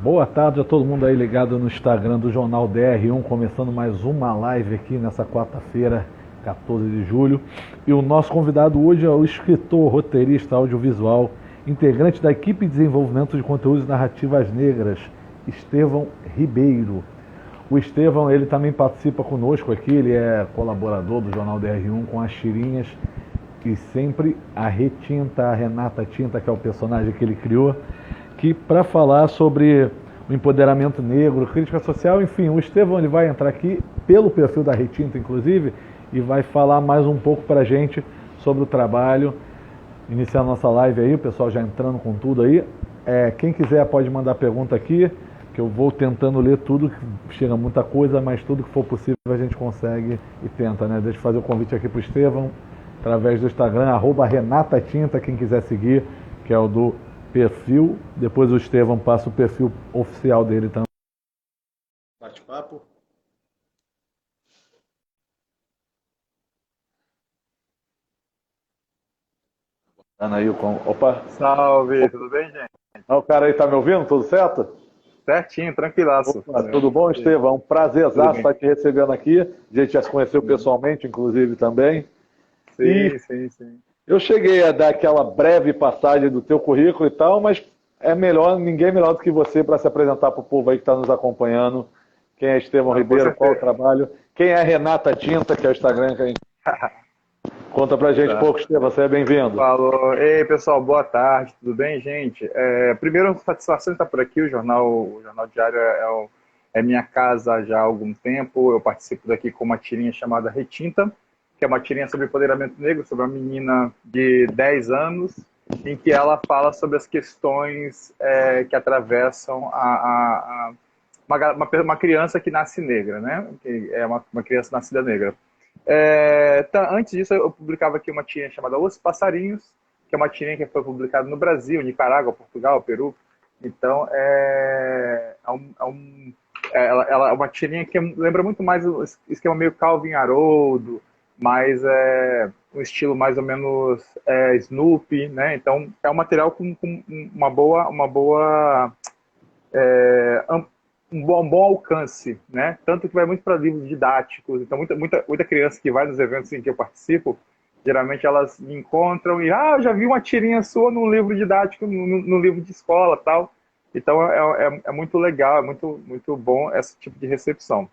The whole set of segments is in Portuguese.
Boa tarde a todo mundo aí ligado no Instagram do Jornal DR1, começando mais uma live aqui nessa quarta-feira, 14 de julho. E o nosso convidado hoje é o escritor, roteirista audiovisual, integrante da equipe de desenvolvimento de conteúdos e narrativas negras, Estevão Ribeiro. O Estevão, ele também participa conosco aqui, ele é colaborador do Jornal DR1 com as tirinhas e sempre a Retinta, a Renata Tinta, que é o personagem que ele criou, que para falar sobre o empoderamento negro, crítica social, enfim, o Estevão ele vai entrar aqui pelo perfil da Retinta, inclusive, e vai falar mais um pouco para a gente sobre o trabalho. Iniciar a nossa live aí, o pessoal já entrando com tudo aí. Quem quiser pode mandar pergunta aqui, que eu vou tentando ler tudo, chega muita coisa, mas tudo que for possível a gente consegue e tenta, né? Deixa eu fazer o convite aqui para o Estevão, através do Instagram, @RenataTinta, quem quiser seguir, que é o do perfil. Depois o Estevão passa o perfil oficial dele também. Bate-papo. Aí, opa! Salve, tudo bem, gente? O cara aí tá me ouvindo? Tudo certo? Certinho, tranquilaço. Opa, tudo bom, Estevão? Um prazerzaço estar te recebendo aqui. A gente já se conheceu pessoalmente, inclusive, também. E Sim. eu cheguei a dar aquela breve passagem do teu currículo e tal, mas ninguém melhor do que você para se apresentar para o povo aí que está nos acompanhando. Quem é Estevão Ribeiro, qual é o trabalho? Quem é a Renata Tinta, que é o Instagram que a gente... Conta pra gente Tá. pouco, Estevão, você é bem-vindo. Falou. Ei, pessoal, boa tarde, tudo bem, gente? Primeiro, satisfação de estar por aqui. O Jornal Diário é minha casa já há algum tempo. Eu participo daqui com uma tirinha chamada Retinta, que é uma tirinha sobre empoderamento negro, sobre uma menina de 10 anos, em que ela fala sobre as questões que atravessam uma criança que nasce negra, né? Que é uma criança nascida negra. Antes disso, eu publicava aqui uma tirinha chamada Os Passarinhos, que é uma tirinha que foi publicada no Brasil, Nicarágua, Portugal, Peru. Então, ela é uma tirinha que lembra muito mais o esquema meio Calvin Haroldo, mas um estilo mais ou menos Snoopy, né? Então, é um material com um bom alcance, né? Tanto que vai muito para livros didáticos. Então, muita criança que vai nos eventos em que eu participo, geralmente elas me encontram e, eu já vi uma tirinha sua num livro didático, num livro de escola, tal. Então, é muito legal, é muito bom esse tipo de recepção.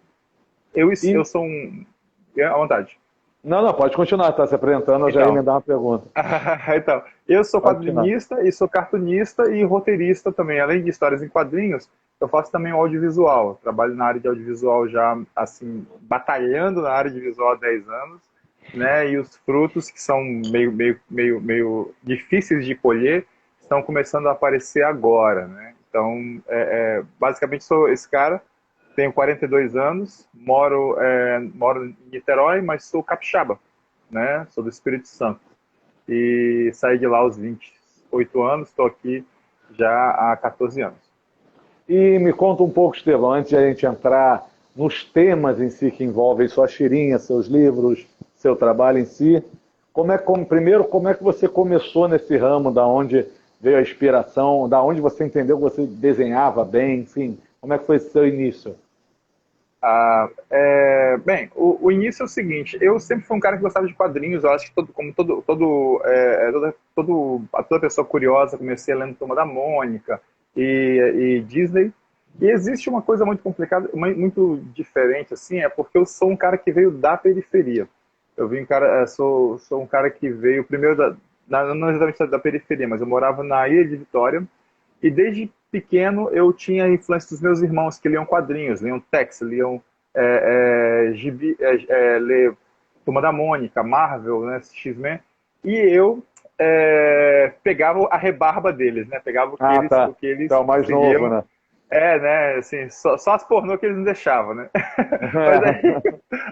Eu E... sou à vontade. Não, pode continuar, tá se apresentando, eu já ia me Então, dar uma pergunta. então, eu sou Pode continuar. quadrinista e sou cartunista e roteirista também. Além de histórias em quadrinhos, eu faço também o audiovisual. Trabalho na área de audiovisual já, assim, batalhando na área de visual há 10 anos, né? E os frutos, que são meio difíceis de colher, estão começando a aparecer agora, né? Então, basicamente sou esse cara, tenho 42 anos, moro em Niterói, mas sou capixaba, né? Sou do Espírito Santo. E saí de lá aos 28 anos, estou aqui já há 14 anos. E me conta um pouco, Estevão, antes de a gente entrar nos temas em si que envolvem suas tirinhas, seus livros, seu trabalho em si. Primeiro, como é que você começou nesse ramo, da onde veio a inspiração, da onde você entendeu que você desenhava bem, enfim, como é que foi esse seu início? Bem, o início é o seguinte, eu sempre fui um cara que gostava de quadrinhos, eu acho que toda pessoa curiosa, comecei lendo Turma da Mônica e Disney, e existe uma coisa muito complicada, muito diferente, assim, porque eu sou um cara que veio da periferia. Sou um cara que veio primeiro não exatamente da periferia, mas eu morava na Ilha de Vitória, e desde pequeno eu tinha a influência dos meus irmãos que liam quadrinhos, liam Tex, liam gibi, Turma da Mônica, Marvel, né, X-Men, e eu pegava a rebarba deles, né, pegava Ah, tá. o que eles Então, é o mais novo, seguiam, né? né, assim, só as pornô que eles não deixavam, né. Mas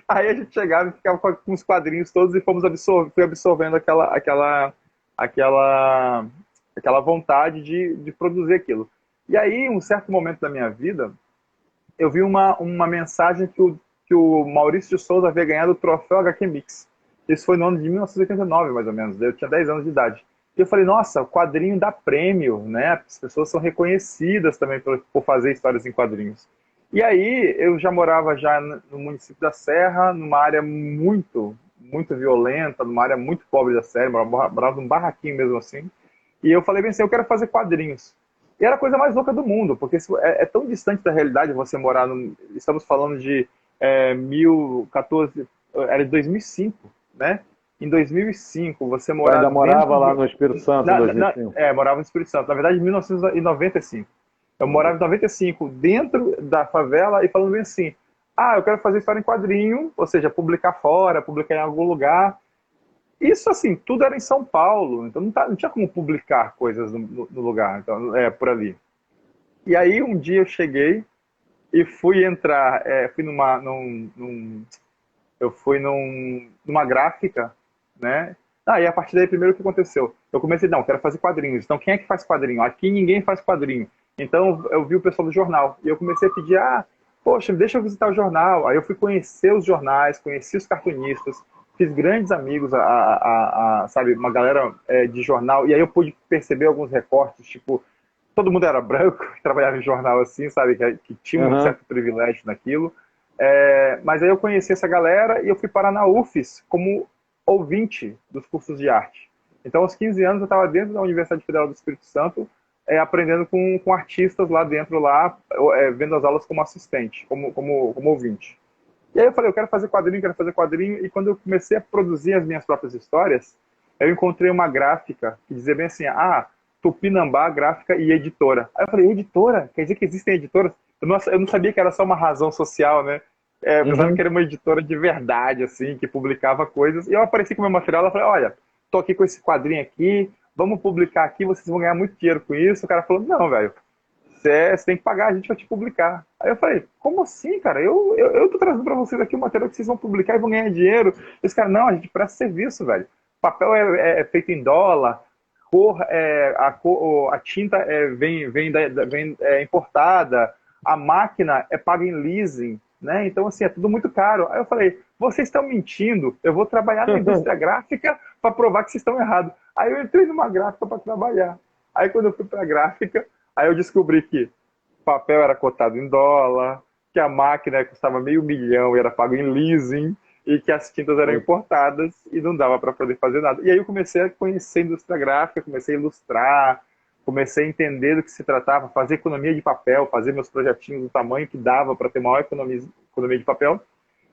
aí a gente chegava e ficava com os quadrinhos todos e fui absorvendo aquela, aquela vontade de produzir aquilo. E aí, em um certo momento da minha vida, eu vi uma mensagem que o Maurício de Souza havia ganhado o troféu HQ Mix. Isso foi no ano de 1989, mais ou menos. Eu tinha 10 anos de idade. E eu falei, nossa, o quadrinho dá prêmio, né? As pessoas são reconhecidas também por fazer histórias em quadrinhos. E aí eu já morava já no município da Serra, numa área muito violenta, numa área muito pobre da Serra, morava num barraquinho mesmo assim. E eu falei bem assim, eu quero fazer quadrinhos. E era a coisa mais louca do mundo, porque é tão distante da realidade você morar no... Estamos falando de 1014, era de 2005, né? Em 2005, você Tu morar ainda morava dentro lá no Espírito Santo em 2005? morava no Espírito Santo. Na verdade, em 1995. Eu morava em 95, dentro da favela, e falando bem assim, eu quero fazer história em quadrinho, ou seja, publicar fora, publicar em algum lugar. Isso, assim, tudo era em São Paulo, então não tinha como publicar coisas no lugar, então, por ali. E aí, um dia eu cheguei e fui entrar, fui eu fui numa gráfica, né? E a partir daí, primeiro o que aconteceu? Eu comecei, não, quero fazer quadrinhos. Então, quem é que faz quadrinho? Aqui ninguém faz quadrinho. Então, eu vi o pessoal do jornal. E eu comecei a pedir, poxa, deixa eu visitar o jornal. Aí eu fui conhecer os jornais, conheci os cartunistas, fiz grandes amigos, sabe, uma galera de jornal. E aí eu pude perceber alguns recortes, tipo, todo mundo era branco, que trabalhava em jornal assim, sabe, que tinha um Aham. certo privilégio naquilo. Mas aí eu conheci essa galera e eu fui parar na UFES como ouvinte dos cursos de arte. Então, aos 15 anos, eu estava dentro da Universidade Federal do Espírito Santo, aprendendo com artistas lá dentro, vendo as aulas como assistente, como ouvinte. E aí eu falei, eu quero fazer quadrinho, e quando eu comecei a produzir as minhas próprias histórias, eu encontrei uma gráfica que dizia bem assim, Tupinambá Gráfica e Editora. Aí eu falei, editora? Quer dizer que existem editoras? Eu não sabia que era só uma razão social, né? Eu pensava que Uhum. era uma editora de verdade, assim, que publicava coisas. E eu apareci com o meu material e falei, olha, tô aqui com esse quadrinho aqui, vamos publicar aqui, vocês vão ganhar muito dinheiro com isso. O cara falou, não, velho, você tem que pagar, a gente vai te publicar. Aí eu falei, como assim, cara? Eu tô trazendo pra vocês aqui o material que vocês vão publicar e vão ganhar dinheiro. Esse cara, não, a gente presta serviço, velho. O papel é feito em dólar, a tinta vem importada, a máquina é paga em leasing, né? Então, assim, é tudo muito caro. Aí eu falei, vocês estão mentindo, eu vou trabalhar na indústria gráfica para provar que vocês estão errados. Aí eu entrei numa gráfica para trabalhar. Aí quando eu fui para a gráfica, aí eu descobri que o papel era cotado em dólar, que a máquina custava $500.000 e era pago em leasing, e que as tintas eram importadas e não dava para poder fazer nada. E aí eu comecei a conhecer a indústria gráfica, comecei a ilustrar, comecei a entender do que se tratava, fazer economia de papel, fazer meus projetinhos do tamanho que dava para ter maior economia de papel.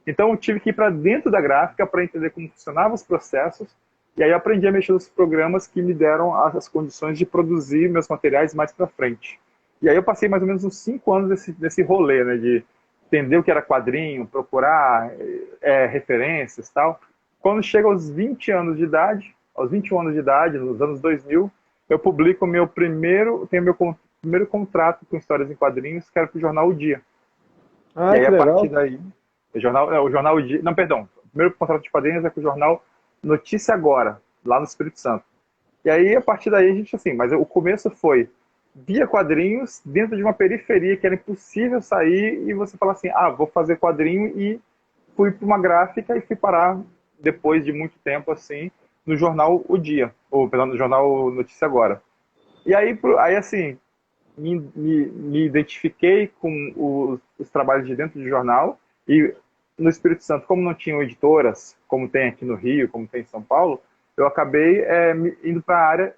Então eu tive que ir para dentro da gráfica para entender como funcionavam os processos, e aí eu aprendi a mexer nos programas que me deram as condições de produzir meus materiais mais para frente. E aí eu passei mais ou menos uns 5 anos nesse rolê, né, de entender o que era quadrinho, procurar referências e tal. Quando chega aos 20 anos de idade, aos 21 anos de idade, nos anos 2000, eu publico tenho meu primeiro contrato com histórias em quadrinhos, que era para o jornal O Dia. E Ah, aí, que a partir legal. daí, o jornal O Dia, não, perdão, o primeiro contrato de quadrinhos é com o jornal Notícia Agora, lá no Espírito Santo. E aí, a partir daí, a gente, assim, mas o começo foi via quadrinhos dentro de uma periferia que era impossível sair e você falar assim, vou fazer quadrinho, e fui para uma gráfica e fui parar, depois de muito tempo, assim, no jornal O Dia, ou, perdão, no jornal Notícia Agora. E aí assim, me identifiquei com os trabalhos de dentro do jornal, e no Espírito Santo, como não tinham editoras, como tem aqui no Rio, como tem em São Paulo, eu acabei indo para a área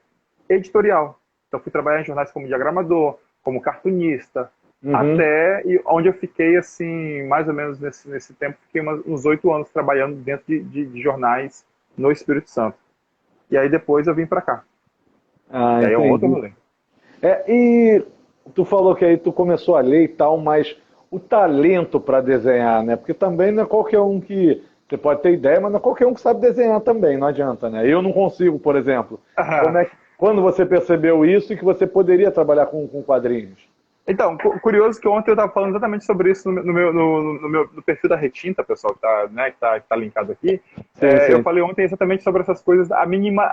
editorial. Então fui trabalhar em jornais como diagramador, como cartunista, Uhum. até onde eu fiquei, assim, mais ou menos nesse tempo, fiquei uns 8 anos trabalhando dentro de jornais no Espírito Santo. E aí depois eu vim para cá. Ah, E aí é um outro entendi. rolê. E tu falou que aí tu começou a ler e tal, mas o talento para desenhar, né? Porque também não é qualquer um que. Você pode ter ideia, mas não é qualquer um que sabe desenhar também, não adianta, né? Eu não consigo, por exemplo. Quando você percebeu isso e que você poderia trabalhar com quadrinhos? Então, curioso que ontem eu estava falando exatamente sobre isso no perfil da Retinta, pessoal, que tá linkado aqui. Sim, Eu sim. falei ontem exatamente sobre essas coisas. A mínima,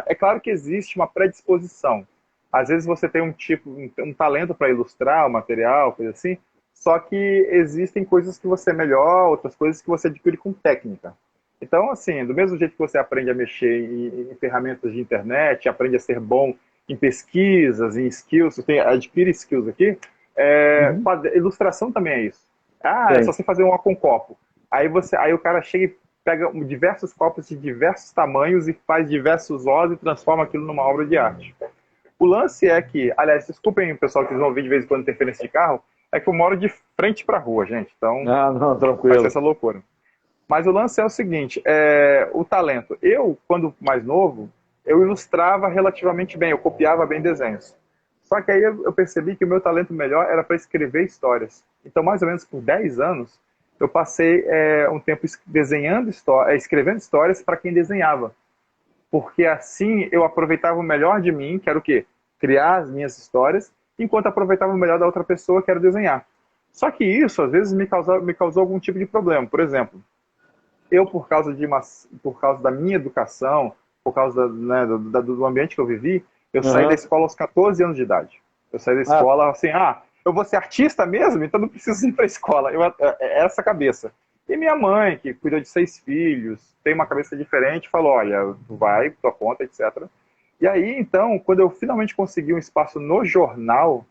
é claro que existe uma predisposição. Às vezes você tem um talento para ilustrar o material, coisa assim, só que existem coisas que você é melhor, outras coisas que você adquire com técnica. Então, assim, do mesmo jeito que você aprende a mexer em ferramentas de internet, aprende a ser bom em pesquisas, em skills, você adquire skills aqui, Uhum. ilustração também é isso. Ah, é só Sim. você fazer um ó com copo. Aí o cara chega e pega diversos copos de diversos tamanhos e faz diversos Os e transforma aquilo numa obra de arte. O lance é que, aliás, desculpem o pessoal que vão ouvir de vez em quando interferência de carro, é que eu moro de frente para a rua, gente, então Ah, não, vai ser tranquilo. essa loucura. Mas o lance é o seguinte, o talento. Eu, quando mais novo, eu ilustrava relativamente bem, eu copiava bem desenhos. Só que aí eu percebi que o meu talento melhor era para escrever histórias. Então, mais ou menos por 10 anos, eu passei um tempo desenhando escrevendo histórias para quem desenhava. Porque assim eu aproveitava o melhor de mim, que era o quê? Criar as minhas histórias, enquanto aproveitava o melhor da outra pessoa, que era desenhar. Só que isso, às vezes, me causou algum tipo de problema. Por exemplo, eu, por causa da minha educação, por causa do ambiente que eu vivi, eu saí da Aham. escola aos 14 anos de idade. Eu saí da Ah, escola assim, eu vou ser artista mesmo, então não preciso ir para a escola. É essa cabeça. E minha mãe, que cuidou de 6 filhos, tem uma cabeça diferente, falou, olha, tu vai, tua conta, etc. E aí, então, quando eu finalmente consegui um espaço no jornal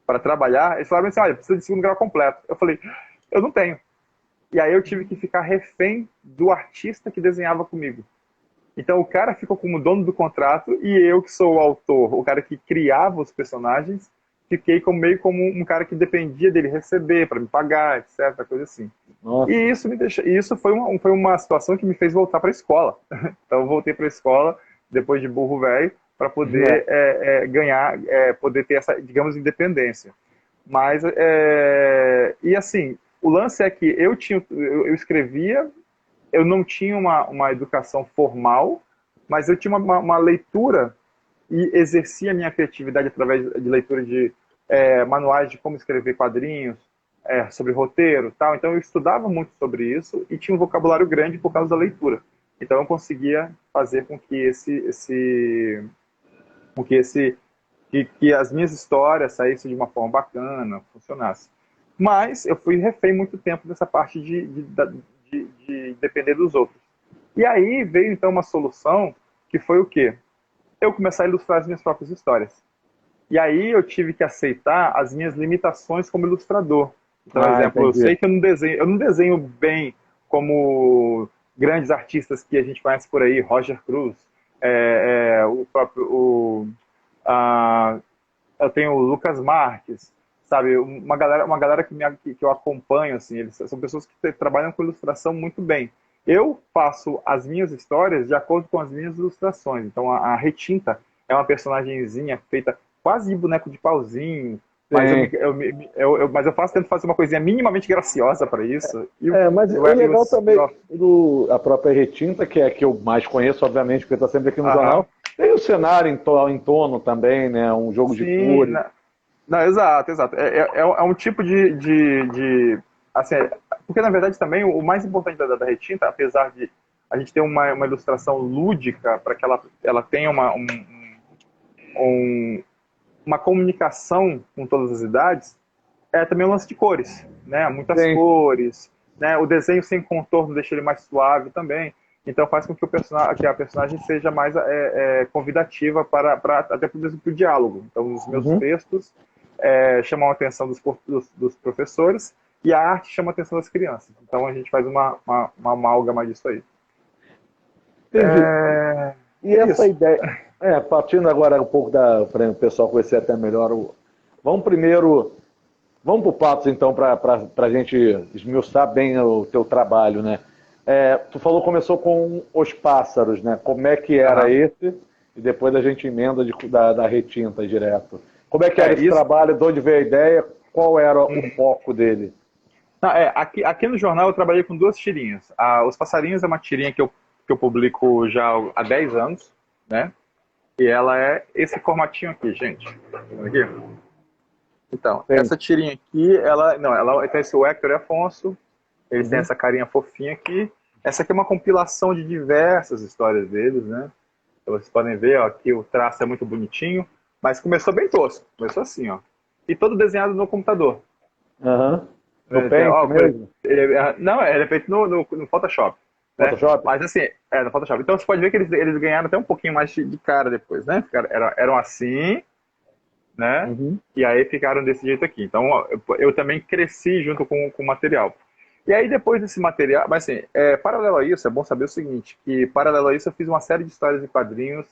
para trabalhar, eles falaram assim, olha, precisa de segundo grau completo. Eu falei, eu não tenho. E aí eu tive que ficar refém do artista que desenhava comigo. Então o cara ficou como dono do contrato e eu, que sou o autor, o cara que criava os personagens, fiquei meio como um cara que dependia dele receber para me pagar, etc, coisa assim. E nossa. isso foi uma situação que me fez voltar para a escola. Então eu voltei para a escola depois de burro velho para poder ganhar, poder ter essa, digamos, independência. Mas, e assim, o lance é que eu escrevia, eu não tinha uma educação formal, mas eu tinha uma leitura e exercia a minha criatividade através de leitura de manuais de como escrever quadrinhos, sobre roteiro, tal. Então eu estudava muito sobre isso e tinha um vocabulário grande por causa da leitura. Então eu conseguia fazer com que as minhas histórias saíssem de uma forma bacana, funcionasse. Mas eu fui refém muito tempo dessa parte de depender dos outros. E aí veio então uma solução que foi o quê? Eu começar a ilustrar as minhas próprias histórias. E aí eu tive que aceitar as minhas limitações como ilustrador. Então, Ah, exemplo, eu entendi. sei que eu não desenho bem como grandes artistas que a gente conhece por aí, Roger Cruz, o próprio a, eu tenho o Lucas Marques, sabe? Uma galera que eu acompanho, assim, eles são pessoas que trabalham com ilustração muito bem. Eu faço as minhas histórias de acordo com as minhas ilustrações. Então, a Retinta é uma personagemzinha feita quase de boneco de pauzinho, mas Sim. tento fazer uma coisinha minimamente graciosa para isso. Mas o legal também do a própria Retinta, que é a que eu mais conheço, obviamente, porque está sempre aqui no aham, jornal, tem o cenário em torno também, né? Um jogo de sim, cores. não, exato, exato. É um tipo assim, porque na verdade também o mais importante da retinta, apesar de a gente ter uma ilustração lúdica para que ela tenha um- uma comunicação com todas as idades, é também um lance de cores, né? Muitas Sim. cores, né? O desenho sem contorno deixa ele mais suave também. Então faz com que que a personagem seja mais convidativa até mesmo para o diálogo. Então os meus Uhum. textos chamam a atenção dos professores e a arte chama a atenção das crianças. Então a gente faz uma amálgama disso aí. Entendi. E É essa isso. ideia, partindo agora um pouco para o pessoal conhecer até melhor, vamos primeiro, vamos para o Patos então, para a gente esmiuçar bem o teu trabalho, né? Tu falou que começou com os pássaros, né? Como é que era Uhum. esse? E depois a gente emenda da retinta direto. Como é que era esse Isso. trabalho? De onde veio a ideia? Qual era o foco dele? Não, aqui no jornal eu trabalhei com duas tirinhas. Os Passarinhos é uma tirinha que eu publico já há 10 anos, né? E ela é esse formatinho aqui, gente. Tá vendo aqui? Então, Sim. essa tirinha aqui, ela tem esse o Hector e Afonso, eles têm Uhum. essa carinha fofinha aqui. Essa aqui é uma compilação de diversas histórias deles, né? Então, vocês podem ver, ó, que o traço é muito bonitinho, mas começou bem tosco, começou assim, ó. E todo desenhado no computador. Aham. No Paint Ó, mesmo? não, ele é feito no Photoshop. né? Photoshop? Mas assim, no Photoshop. Então você pode ver que eles ganharam até um pouquinho mais de cara depois, né? Eram assim, né? Uhum. E aí ficaram desse jeito aqui. Então eu também cresci junto com o material. E aí depois desse material, mas assim, paralelo a isso, é bom saber o seguinte, que paralelo a isso eu fiz uma série de histórias em quadrinhos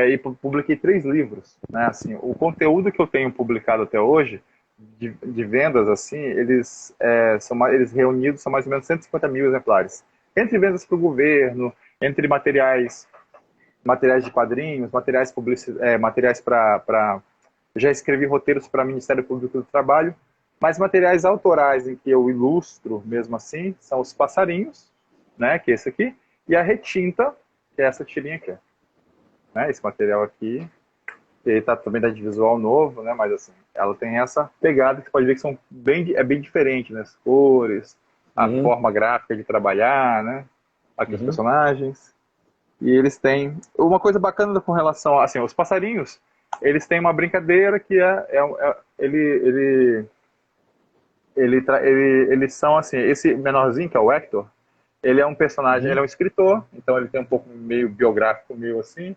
e publiquei 3 livros, né? Assim, o conteúdo que eu tenho publicado até hoje, de vendas, assim, eles reunidos são mais ou menos 150 mil exemplares. Entre vendas para o governo, entre materiais de quadrinhos, materiais para... Já escrevi roteiros para o Ministério Público do Trabalho, mas materiais autorais em que eu ilustro mesmo assim são os passarinhos, né, que é esse aqui, e a retinta, que é essa tirinha aqui. Né, esse material aqui, que também tá de visual novo, né, mas assim, ela tem essa pegada que você pode ver que é bem diferente, né, as cores, a forma gráfica de trabalhar, né, aqui os personagens. E eles têm uma coisa bacana com relação a, assim, os passarinhos, eles têm uma brincadeira que eles são assim, esse menorzinho que é o Hector, ele é um personagem, ele é um escritor, então ele tem um pouco meio biográfico, meio assim.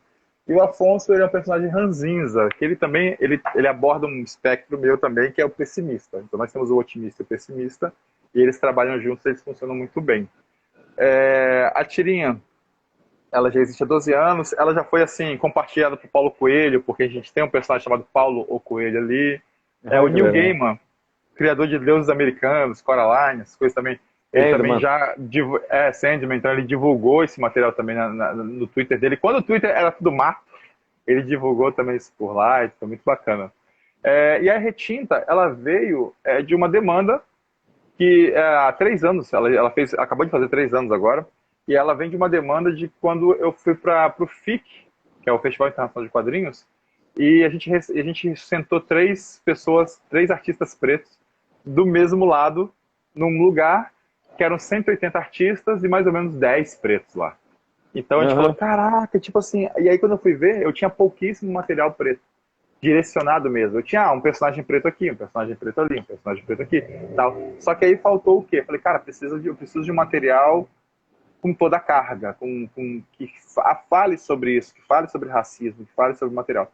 E o Afonso, ele é um personagem ranzinza, que ele também, ele aborda um espectro meu também, que é o pessimista. Então nós temos o otimista e o pessimista, e eles trabalham juntos, eles funcionam muito bem. A tirinha, ela já existe há 12 anos, ela já foi assim, compartilhada por Paulo Coelho, porque a gente tem um personagem chamado Paulo o Coelho ali. O Neil Gaiman, criador de Deuses Americanos, Coraline, essas coisas também. Ele também Sandman, então ele divulgou esse material também no Twitter dele. Quando o Twitter era tudo mato, ele divulgou também isso por lá, e foi muito bacana. E a retinta, ela veio de uma demanda que há 3 anos, acabou de fazer 3 anos agora, e ela vem de uma demanda de quando eu fui para o FIC, que é o Festival Internacional de Quadrinhos, e a gente sentou 3 artistas pretos, do mesmo lado, num lugar que eram 180 artistas e mais ou menos 10 pretos lá. Então a gente falou, caraca, tipo assim... E aí quando eu fui ver, eu tinha pouquíssimo material preto, direcionado mesmo. Eu tinha um personagem preto aqui, um personagem preto ali, um personagem preto aqui, tal. Só que aí faltou o quê? Eu falei, cara, eu preciso de um material com toda a carga, que fale sobre isso, que fale sobre racismo, que fale sobre material,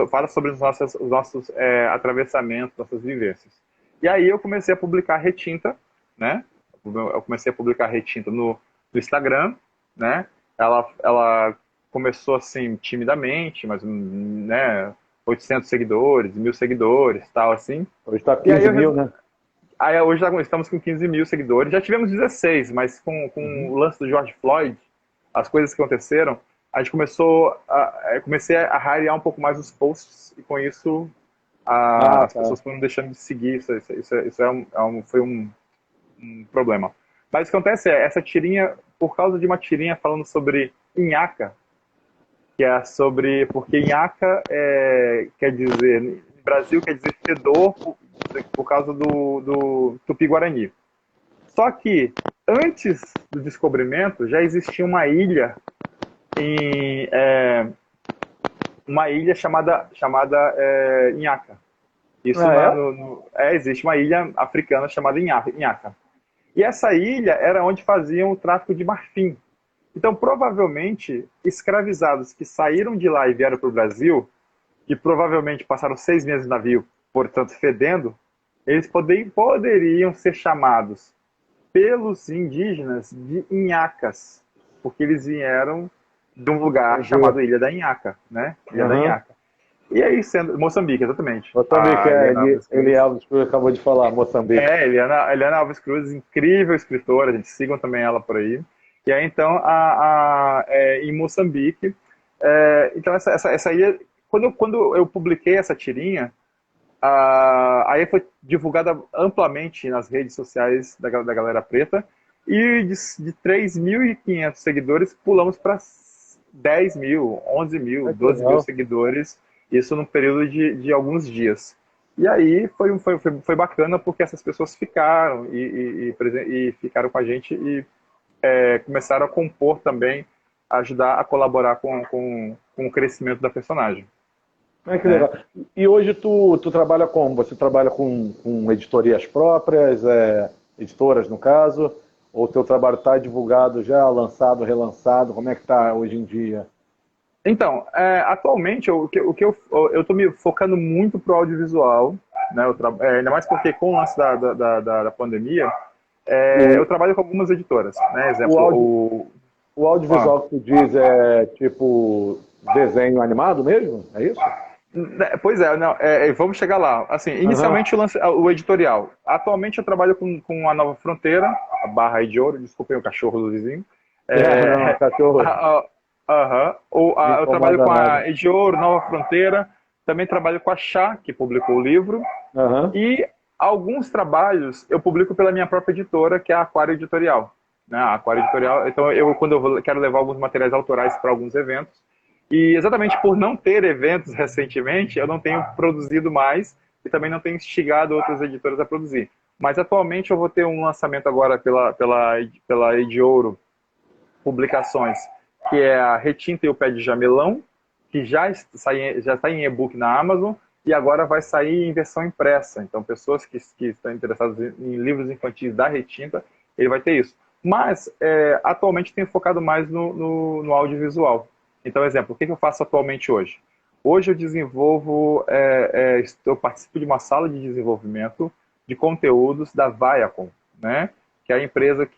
fale sobre os nossos atravessamentos, nossas vivências. E aí eu comecei a publicar retinta, né? Eu comecei a publicar retinta no Instagram, né? Ela começou assim timidamente, mas né, 800 seguidores, 1000 seguidores, tal assim. Hoje está 15 mil, né? Aí hoje estamos com 15 mil seguidores. Já tivemos 16, mas com o lance do George Floyd, as coisas que aconteceram, a gente comecei a rarear um pouco mais os posts e com isso as pessoas foram deixando de seguir. Foi um problema. Mas o que acontece essa tirinha, por causa de uma tirinha falando sobre nhaca, que é sobre... Porque nhaca quer dizer... No Brasil quer dizer fedor por causa do Tupi-Guarani. Só que, antes do descobrimento, já existia uma ilha chamada Inhaca. Isso existe uma ilha africana chamada Inhaca. E essa ilha era onde faziam o tráfico de marfim. Então, provavelmente, escravizados que saíram de lá e vieram para o Brasil, que provavelmente passaram 6 meses no navio, portanto fedendo, eles poderiam ser chamados pelos indígenas de Inhacas, porque eles vieram de um lugar chamado Ilha da Inhaca, né? Ilha da Inhaca. E aí, Moçambique, exatamente. Moçambique, Eliana Alves Cruz acabou de falar, Moçambique. Eliana Alves Cruz, incrível escritora, gente, sigam também ela por aí. E aí, então, em Moçambique, então essa ilha, quando eu publiquei essa tirinha, aí foi divulgada amplamente nas redes sociais da galera preta, e de 3.500 seguidores pulamos para 10 mil, 11 mil, 12 mil seguidores, isso num período de alguns dias. E aí foi bacana porque essas pessoas ficaram e ficaram com a gente e começaram a compor também, ajudar a colaborar com o crescimento da personagem. Que legal. E hoje tu trabalha como? Você trabalha com editorias próprias, editoras no caso? Ou o teu trabalho está divulgado já, lançado, relançado? Como é que está hoje em dia? Então, atualmente eu estou me focando muito pro audiovisual, né? Ainda mais porque com o lance da pandemia, eu O, trabalho com algumas editoras, né? o, Exemplo, audio, o ah, audiovisual que tu diz é tipo desenho animado mesmo? É isso? pois é, não, vamos chegar lá. Assim, Aham. inicialmente o editorial. Atualmente eu trabalho com a Nova Fronteira, a Barra aí de Ouro, desculpem o cachorro do vizinho. Não, É, cachorro, não eu trabalho incomoda com nada. a Edioro, Nova Fronteira, também trabalho com a Chá, que publicou o livro, Aham. e alguns trabalhos eu publico pela minha própria editora, que é a Aquário Editorial. Né? A Aquário Editorial, então quando quero levar alguns materiais autorais para alguns eventos, e exatamente por não ter eventos recentemente, eu não tenho produzido mais e também não tenho instigado outras editoras a produzir. Mas atualmente eu vou ter um lançamento agora pela Ediouro Publicações, que é a Retinta e o Pé de Jamelão, que já está em e-book na Amazon e agora vai sair em versão impressa. Então, pessoas que estão interessadas em livros infantis da Retinta, ele vai ter isso. Mas, atualmente, tenho focado mais no audiovisual. Então, exemplo, o que eu faço atualmente hoje? Hoje eu desenvolvo, eu participo de uma sala de desenvolvimento de conteúdos da Viacom, né? Que é a empresa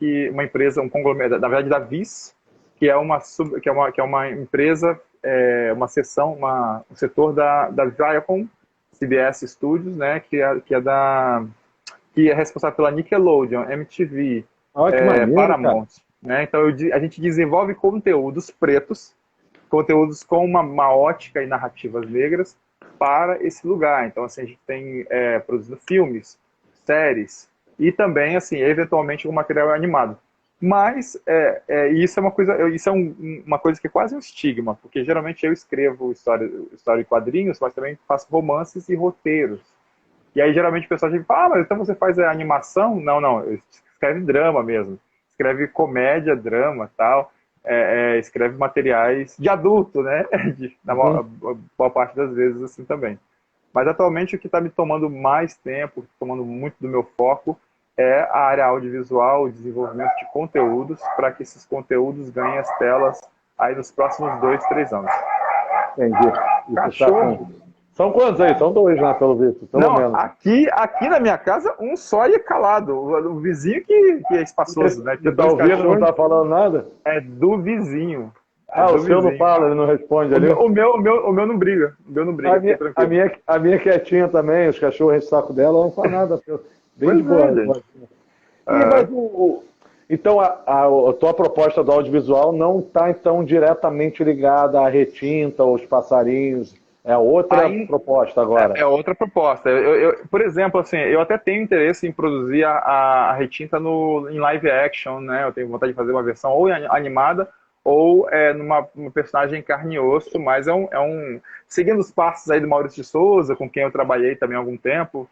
um conglomerado, na verdade, da Viz, que é uma empresa, uma seção, um setor da Viacom CBS Studios, né? Que é responsável pela Nickelodeon, MTV, Olha que maneiro, cara. Paramount, né? Então a gente desenvolve conteúdos pretos, conteúdos com uma ótica e narrativas negras para esse lugar. Então, assim, a gente tem produzido filmes, séries e também, assim, eventualmente um material animado. Mas isso é uma coisa que é quase um estigma, porque geralmente eu escrevo história em quadrinhos, mas também faço romances e roteiros. E aí geralmente o pessoal diz, mas então você faz animação? Não, não, escreve drama mesmo. Escreve comédia, drama, tal. Escreve materiais de adulto, né? Na Uhum. boa parte das vezes assim também. Mas atualmente o que está me tomando mais tempo, tomando muito do meu foco, é a área audiovisual, o desenvolvimento de conteúdos, para que esses conteúdos ganhem as telas aí nos próximos 2, 3 anos. Entendi. E tu tá com. Cachorro? São quantos aí? São dois, né, pelo visto, pelo Não, menos. aqui na minha casa, um só e calado. O vizinho que é espaçoso, né? Você Tem tá dois ouvindo, não cachorros, tá falando nada? é do vizinho. É Ah, o do seu não vizinho. fala, ele não responde O ali. meu, o meu, o meu, o meu não briga. O meu não A briga, fica minha, a tranquilo. minha, a minha quietinha também, os cachorros enchem o saco dela, ela não faz nada. Bem de Pois é, boa. gente. E, mas Aham. então a tua proposta do audiovisual não está então diretamente ligada à retinta, aos passarinhos. É outra Aí proposta agora. é outra proposta. Por exemplo, assim, eu até tenho interesse em produzir a Retinta em live action, né? Eu tenho vontade de fazer uma versão ou animada ou numa personagem em carne e osso, mas seguindo os passos aí do Maurício de Souza, com quem eu trabalhei também há algum tempo,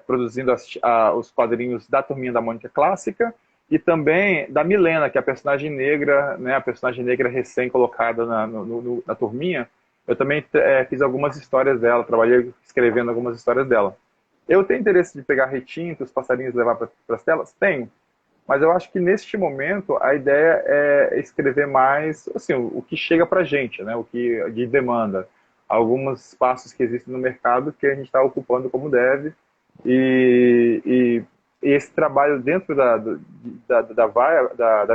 produzindo os quadrinhos da Turminha da Mônica Clássica e também da Milena, que é a personagem negra, né? A personagem negra recém-colocada na Turminha. Eu também fiz algumas histórias dela, trabalhei escrevendo algumas histórias dela. Eu tenho interesse de pegar retinta, os passarinhos e levar para as telas? Tenho. Mas eu acho que neste momento a ideia é escrever mais assim, o que chega para a gente, né? O que de demanda. Alguns espaços que existem no mercado que a gente está ocupando como deve. E esse trabalho dentro da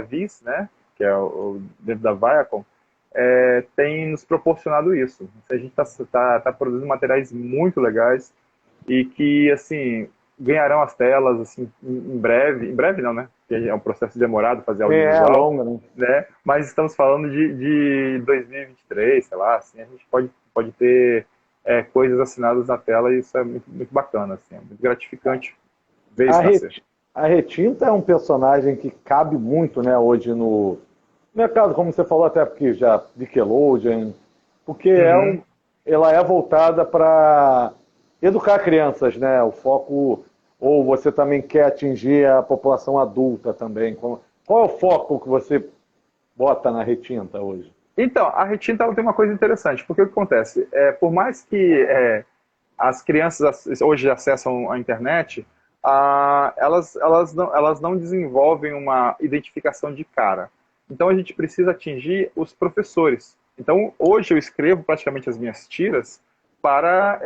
Viz, né? Que é dentro da Viacom, tem nos proporcionado isso. A gente tá produzindo materiais muito legais e que, assim, ganharão as telas, assim, em breve. Em breve não, né? Porque é um processo demorado fazer É audiovisual, longa, né? né? Mas estamos falando de 2023, sei lá, assim, a gente pode ter coisas assinadas na tela e isso é muito, muito bacana, assim, é muito gratificante ver A, isso nascer. Ret- a Retinta é um personagem que cabe muito, né, hoje no mercado, como você falou, até porque já Nickelodeon, porque Uhum. ela é voltada para educar crianças, né? O foco, ou você também quer atingir a população adulta também. Qual é o foco que você bota na Retinta hoje? Então, a retinta ela tem uma coisa interessante, porque o que acontece? Por mais que as crianças hoje acessam a internet, elas não desenvolvem uma identificação de cara. Então a gente precisa atingir os professores. Então hoje eu escrevo praticamente as minhas tiras para...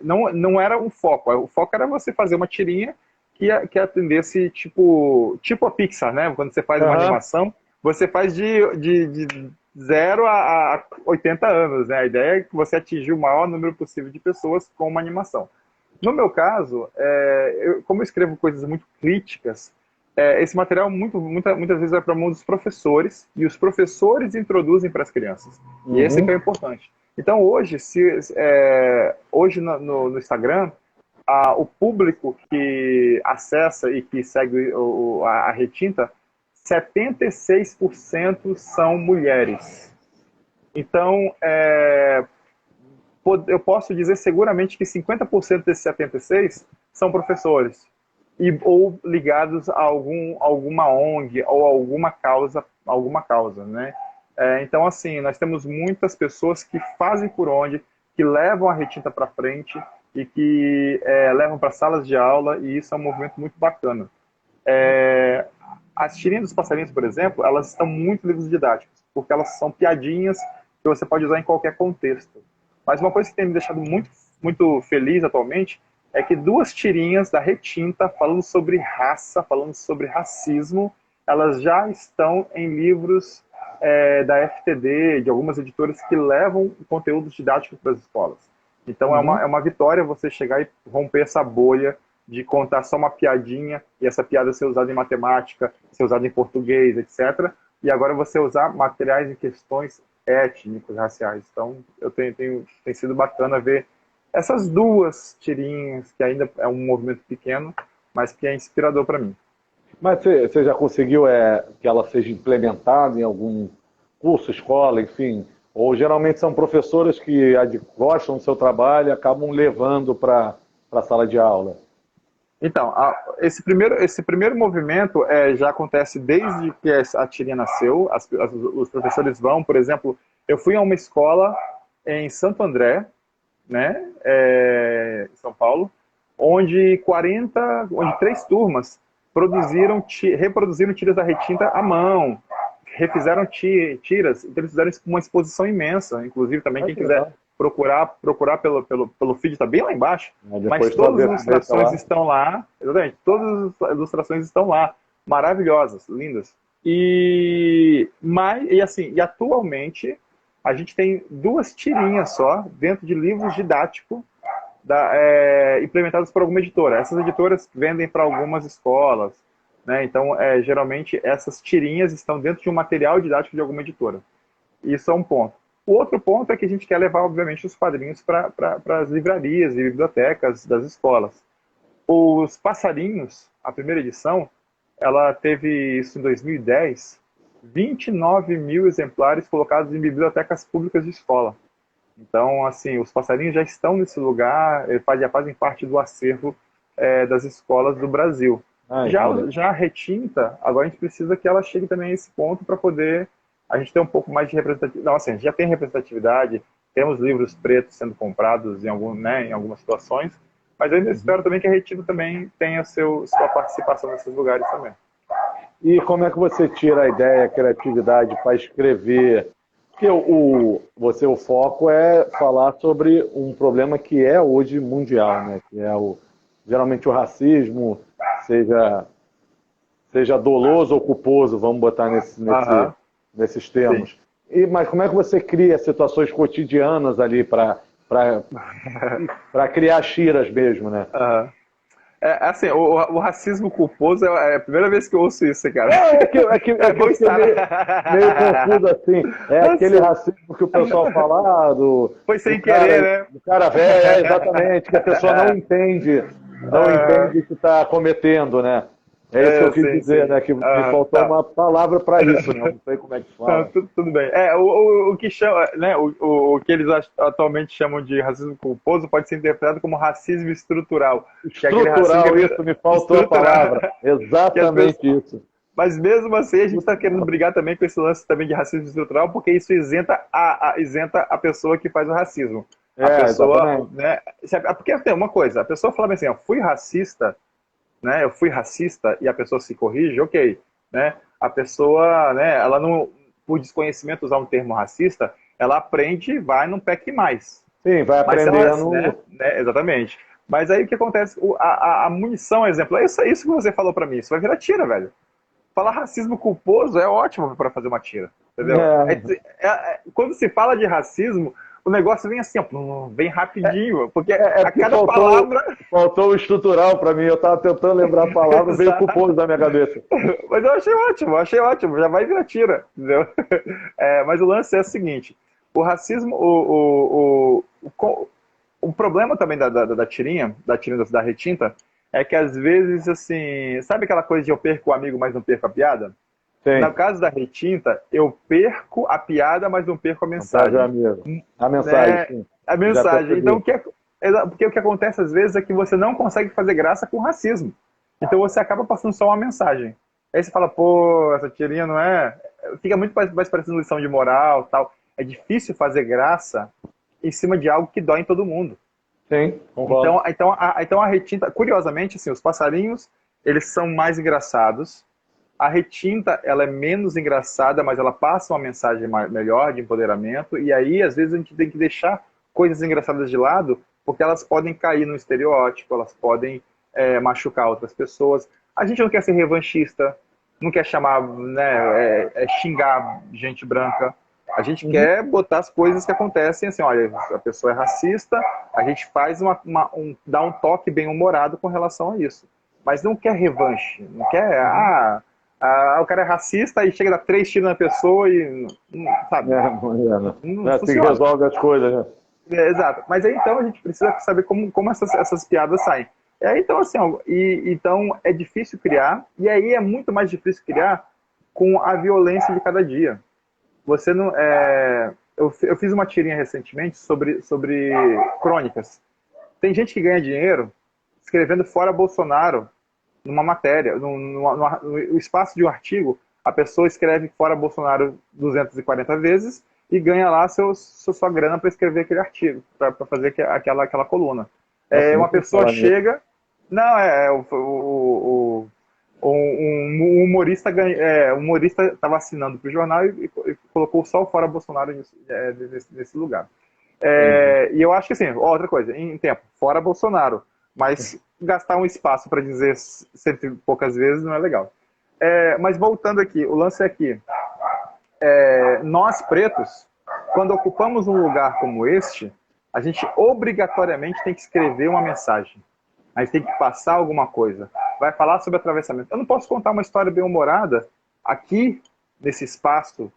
não era um foco. O foco era você fazer uma tirinha que atendesse tipo a Pixar, né? Quando você faz uma animação, você faz de 0 a 80 anos, né? A ideia é que você atingir o maior número possível de pessoas com uma animação. No meu caso, como eu escrevo coisas muito críticas, esse material muitas vezes vai para a mão dos professores, e os professores introduzem para as crianças. E esse que é o importante. Então hoje, hoje no Instagram, o público que acessa e que segue a Retinta, 76% são mulheres. Então, eu posso dizer seguramente que 50% desses 76 são professores, ou ligados a alguma ONG ou alguma causa, né? Então, assim, nós temos muitas pessoas que fazem por onde, que levam a Retinta para frente e que levam para salas de aula, e isso é um movimento muito bacana. As tirinhas dos passarinhos, por exemplo, elas estão muito livros didáticos, porque elas são piadinhas que você pode usar em qualquer contexto. Mas uma coisa que tem me deixado muito, muito feliz atualmente é que 2 tirinhas da Retinta falando sobre raça, falando sobre racismo, elas já estão em livros da FTD, de algumas editoras que levam conteúdos didáticos para as escolas. Então é uma vitória você chegar e romper essa bolha de contar só uma piadinha, e essa piada ser usada em matemática, ser usada em português, etc. E agora você usar materiais em questões étnicas, raciais. Então, tem sido bacana ver essas 2 tirinhas, que ainda é um movimento pequeno, mas que é inspirador para mim. Mas você já conseguiu que ela seja implementada em algum curso, escola, enfim? Ou geralmente são professoras que gostam do seu trabalho e acabam levando para a sala de aula? Então, esse primeiro movimento já acontece desde que a tirinha nasceu. Os professores vão, por exemplo, eu fui a uma escola em Santo André, né, em São Paulo, onde 3 turmas reproduziram tiras da Retinta à mão, refizeram tiras, então eles fizeram uma exposição imensa. Inclusive, também quem quiser procurar pelo feed, está bem lá embaixo, mas todas as ilustrações estão lá, exatamente, todas as ilustrações estão lá, maravilhosas, lindas. E atualmente a gente tem 2 tirinhas só dentro de livros didáticos implementados por alguma editora. Essas editoras vendem para algumas escolas, né? Então geralmente essas tirinhas estão dentro de um material didático de alguma editora. Isso é um ponto. O outro ponto é que a gente quer levar, obviamente, os quadrinhos para as livrarias e bibliotecas das escolas. Os Passarinhos, a primeira edição, ela teve isso em 2010, 29 mil exemplares colocados em bibliotecas públicas de escola. Então, assim, os Passarinhos já estão nesse lugar, já fazem parte do acervo das escolas do Brasil. Já a Retinta, agora a gente precisa que ela chegue também a esse ponto para poder a gente ter um pouco mais de representatividade. Não, assim, a gente já tem representatividade, temos livros pretos sendo comprados em algumas situações, mas eu ainda espero também que a Retinta também tenha sua participação nesses lugares também. E como é que você tira a ideia, a criatividade para escrever? Porque o foco é falar sobre um problema que é hoje mundial, né? Que é geralmente o racismo, seja doloso ou culposo, vamos botar nesses termos. Mas como é que você cria situações cotidianas ali para criar tiras mesmo, né? Assim, o racismo culposo é a primeira vez que eu ouço isso, cara. Que eu fiquei meio confuso assim. Aquele racismo que o pessoal fala foi sem querer, né? Do cara velho, exatamente, que a pessoa não entende o que está cometendo, né? É isso que eu quis dizer, né? Que me faltou uma palavra para isso, né? Não sei como é que fala. Tudo bem. O que chama, né? O que eles atualmente chamam de racismo culposo pode ser interpretado como racismo estrutural. Estrutural, isso, me faltou a palavra. Exatamente isso. Mas mesmo assim, a gente está querendo brigar também com esse lance também de racismo estrutural, porque isso isenta a pessoa que faz o racismo. A pessoa, né? Porque tem uma coisa, a pessoa fala assim, fui racista, né? Eu fui racista e a pessoa se corrige, ok, né? A pessoa, né, ela não, por desconhecimento usar um termo racista, ela aprende e vai num PEC mais. Sim, vai Mas se ela, aprendendo. exatamente. Mas aí o que acontece? A munição, exemplo, é isso que você falou pra mim, isso vai virar tira, velho. Falar racismo culposo é ótimo para fazer uma tira, entendeu? Quando se fala de racismo, o negócio vem assim, ó, vem rapidinho, porque a Porque cada palavra. faltou o estrutural para mim. Eu estava tentando lembrar a palavra, veio culposo da minha cabeça. Mas eu achei ótimo, já vai virar tira, entendeu? Mas o lance é o seguinte: o racismo, o problema também da tirinha, da retinta, é que às vezes, assim, sabe aquela coisa de eu perco o amigo, mas não perco a piada? Sim. No caso da retinta, eu perco a piada, mas não perco a mensagem. A mensagem, sim. A mensagem. Então, porque o que acontece às vezes é que você não consegue fazer graça com racismo. Então você acaba passando só uma mensagem. Aí você fala, pô, essa tirinha não é. Fica muito mais parecendo lição de moral tal. É difícil fazer graça em cima de algo que dói em todo mundo. Sim, concordo. Então a retinta, curiosamente, assim, os passarinhos, eles são mais engraçados. A retinta, ela é menos engraçada, mas ela passa uma mensagem melhor de empoderamento. E aí, às vezes, a gente tem que deixar coisas engraçadas de lado, porque elas podem cair no estereótipo, elas podem machucar outras pessoas. A gente não quer ser revanchista, não quer chamar, né, xingar gente branca. A gente quer botar as coisas que acontecem assim, olha, a pessoa é racista, a gente faz dá um toque bem humorado com relação a isso. Mas não quer revanche, não quer, o cara é racista e chega a dar 3 tiros na pessoa e, sabe, não é assim que resolve as coisas, né? Exato. Mas aí então a gente precisa saber como essas piadas saem. Então, assim, então é difícil criar, e aí é muito mais difícil criar com a violência de cada dia. Você não. Eu fiz uma tirinha recentemente sobre crônicas. Tem gente que ganha dinheiro escrevendo fora Bolsonaro numa matéria, no espaço de um artigo, a pessoa escreve fora Bolsonaro 240 vezes e ganha lá sua grana para escrever aquele artigo, para fazer aquela coluna. Uma pessoa chega. Não, um humorista estava assinando para o jornal e colocou só o fora Bolsonaro nesse lugar. E eu acho que assim, outra coisa, em tempo, fora Bolsonaro, mas gastar um espaço para dizer cento e poucas vezes não é legal. Mas voltando aqui, o lance é que nós pretos, quando ocupamos um lugar como este, a gente obrigatoriamente tem que escrever uma mensagem. A gente tem que passar alguma coisa. Vai falar sobre atravessamento. Eu não posso contar uma história bem humorada aqui, nesse espaço,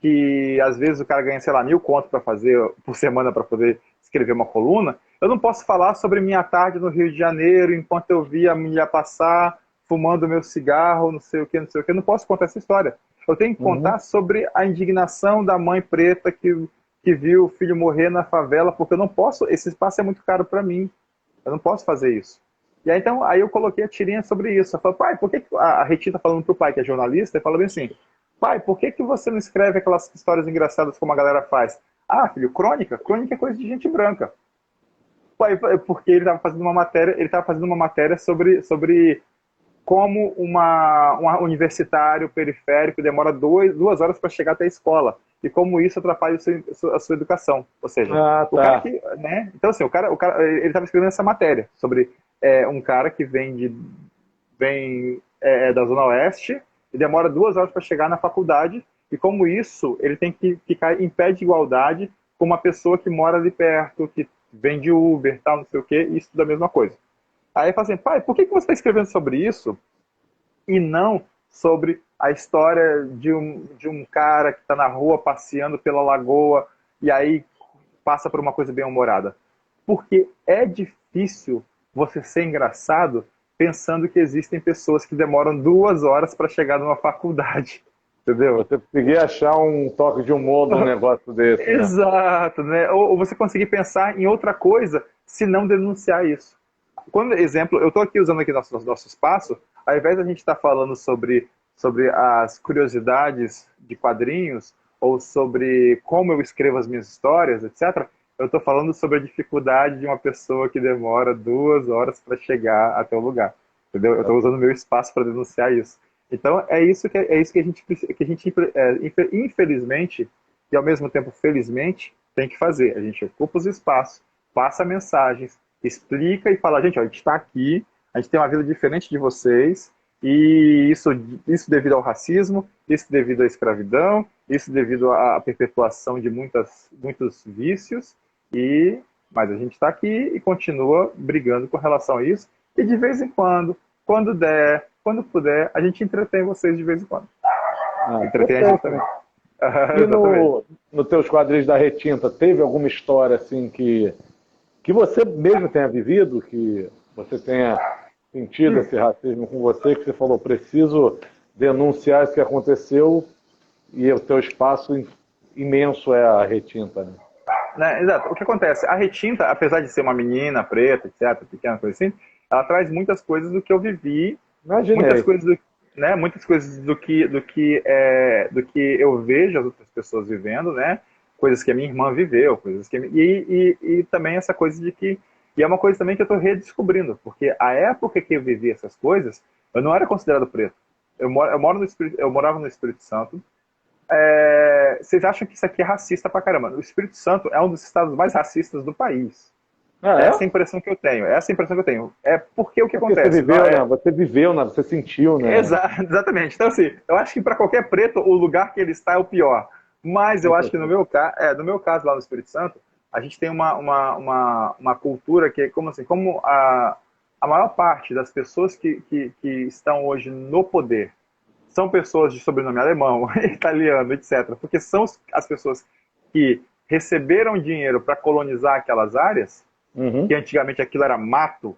que às vezes o cara ganha, sei lá, 1.000 conto para fazer por semana para poder escrever uma coluna. Eu não posso falar sobre minha tarde no Rio de Janeiro, enquanto eu vi a mulher passar, fumando meu cigarro, não sei o que, não sei o que. Eu não posso contar essa história. Eu tenho que contar sobre a indignação da mãe preta que viu o filho morrer na favela, porque eu não posso, esse espaço é muito caro para mim. Eu não posso fazer isso. E aí, então, eu coloquei a tirinha sobre isso. Eu falei, pai, por que a Retita falando pro pai, que é jornalista, e fala bem assim, pai, por que você não escreve aquelas histórias engraçadas como a galera faz? Ah, filho, crônica? Crônica é coisa de gente branca. Pai, porque ele estava fazendo uma matéria sobre como um universitário periférico demora 2 horas para chegar até a escola e como isso atrapalha a sua educação. Ou seja, o cara que, né? Então assim, o cara ele estava escrevendo essa matéria sobre um cara que vem da Zona Oeste e demora 2 horas para chegar na faculdade e como isso ele tem que ficar em pé de igualdade com uma pessoa que mora ali perto, que vem de Uber, tal, não sei o quê, e estuda a mesma coisa. Aí eu falo assim, pai, por que você está escrevendo sobre isso e não sobre a história de um cara que está na rua passeando pela lagoa e aí passa por uma coisa bem humorada? Porque é difícil você ser engraçado pensando que existem pessoas que demoram 2 horas para chegar numa faculdade. Entendeu? Você conseguir achar um toque de humor num negócio desse. Né? Exato, né? Ou você conseguir pensar em outra coisa se não denunciar isso. Quando, exemplo, eu estou aqui usando aqui nosso espaço, ao invés da gente estar falando sobre as curiosidades de quadrinhos ou sobre como eu escrevo as minhas histórias, etc., eu estou falando sobre a dificuldade de uma pessoa que demora 2 horas para chegar até o lugar. entendeu? Eu estou usando o meu espaço para denunciar isso. Então, é isso que a gente, infelizmente, e ao mesmo tempo felizmente, tem que fazer. A gente ocupa os espaços, passa mensagens, explica e fala, gente, ó, a gente está aqui, a gente tem uma vida diferente de vocês, e isso devido ao racismo, isso devido à escravidão, isso devido à perpetuação de muitos vícios, mas a gente está aqui e continua brigando com relação a isso, e de vez em quando der, quando puder, a gente entretém vocês de vez em quando. Entretém a gente também. E no teus quadrinhos da Retinta, teve alguma história assim que você mesmo tenha vivido, que você tenha sentido esse racismo com você, que você falou, preciso denunciar isso que aconteceu, e o teu espaço imenso é a Retinta, né? Exato. O que acontece? A Retinta, apesar de ser uma menina preta, etc., pequena coisa assim, ela traz muitas coisas do que eu vivi, Imaginei. muitas coisas do que eu vejo as outras pessoas vivendo, né? Coisas que a minha irmã viveu, coisas que e também essa coisa de que e é uma coisa também que eu estou redescobrindo, porque a época que eu vivi essas coisas, eu não era considerado preto. Eu morava no Espírito Santo. Vocês acham que isso aqui é racista pra caramba? O Espírito Santo é um dos estados mais racistas do país. Essa é a impressão que eu tenho. É porque o que acontece? Você viveu, né? Você viveu, né? Você sentiu, né? Exatamente. Então, assim, eu acho que para qualquer preto, o lugar que ele está é o pior. Mas eu acho que no meu caso, lá no Espírito Santo, a gente tem uma cultura que é como a maior parte das pessoas que estão hoje no poder são pessoas de sobrenome alemão, italiano, etc. Porque são as pessoas que receberam dinheiro para colonizar aquelas áreas, que antigamente aquilo era mato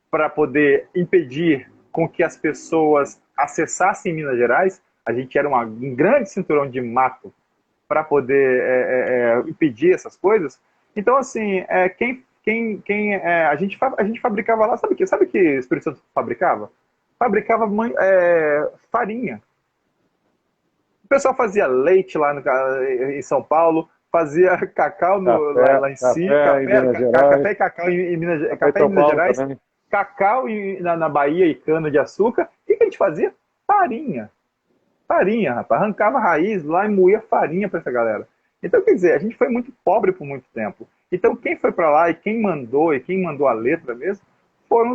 para poder impedir com que as pessoas acessassem Minas Gerais. A gente era um grande cinturão de mato para poder impedir essas coisas. Então, assim, a gente fabricava lá, sabe o que o Espírito Santo fabricava? Fabricava farinha. O pessoal fazia leite lá em São Paulo, fazia cacau lá em si, café e cacau em Minas Gerais, também. Cacau na Bahia e cana de açúcar. E o que a gente fazia? Farinha. Farinha, rapaz. Arrancava raiz lá e moía farinha para essa galera. Então, quer dizer, a gente foi muito pobre por muito tempo. Então, quem foi para lá e quem mandou a letra mesmo, foram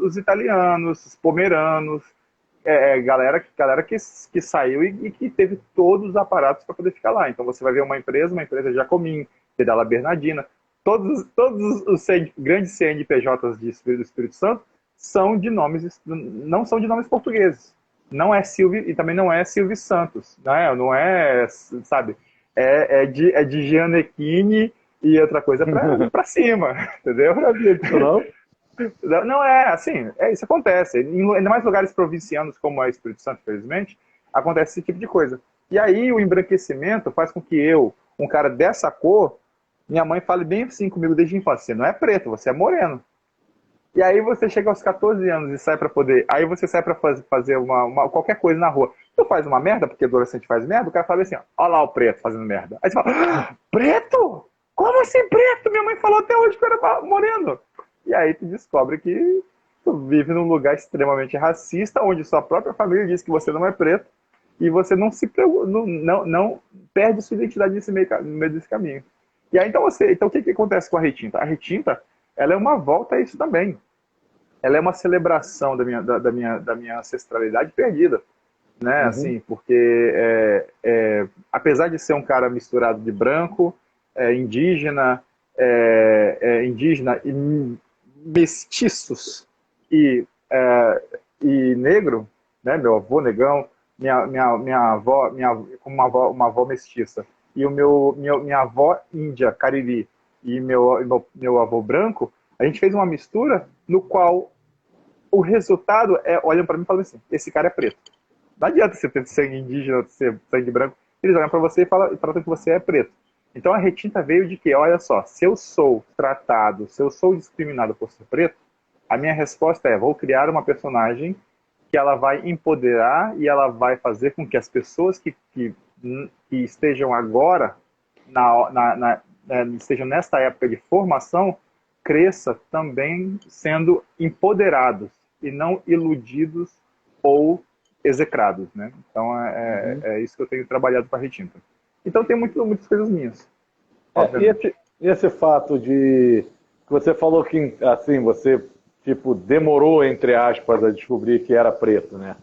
os italianos, os pomeranos, galera que saiu e que teve todos os aparatos para poder ficar lá. Então você vai ver uma empresa Jacomim, Pedala Bernardina, todos os grandes CNPJs do Espírito Santo são de nomes, não são de nomes portugueses. Não é Silvio e também não é Silvio Santos, não é, sabe? É de Gianecchini e outra coisa para cima, entendeu? Não é assim, isso acontece. Ainda mais lugares provincianos como é o Espírito Santo, infelizmente, acontece esse tipo de coisa. E aí o embranquecimento faz com que eu, um cara dessa cor, minha mãe fale bem assim comigo desde a infância: você não é preto, você é moreno. E aí você chega aos 14 anos e sai para poder. Aí você sai para fazer qualquer coisa na rua. Tu faz uma merda, porque adolescente faz merda, o cara fala assim: ó lá o preto fazendo merda. Aí você fala: preto? Como assim preto? Minha mãe falou até hoje que eu era moreno. E aí tu descobre que tu vive num lugar extremamente racista, onde sua própria família diz que você não é preto, e você não não perde sua identidade no meio desse caminho. E aí então o que acontece com a Retinta? A Retinta, ela é uma volta a isso também. Ela é uma celebração da minha ancestralidade perdida, né? Assim, porque apesar de ser um cara misturado de branco, indígena e mestiços e negro, né? Meu avô negão, minha avó, uma avó mestiça, e minha avó índia, cariri, e meu avô branco, a gente fez uma mistura no qual o resultado olham para mim e falam assim: esse cara é preto. Não adianta você ter sangue indígena, ser sangue branco, eles olham para você e tratam que você é preto. Então a Retinta veio de que, olha só, se eu sou tratado, se eu sou discriminado por ser preto, a minha resposta é: vou criar uma personagem que ela vai empoderar e ela vai fazer com que as pessoas que estejam agora, estejam nesta época de formação, cresça também sendo empoderados e não iludidos ou execrados, né? Então é isso que eu tenho trabalhado com a Retinta. Então tem muitas coisas minhas, obviamente. E esse fato de que você falou que assim você tipo demorou entre aspas a descobrir que era preto, né?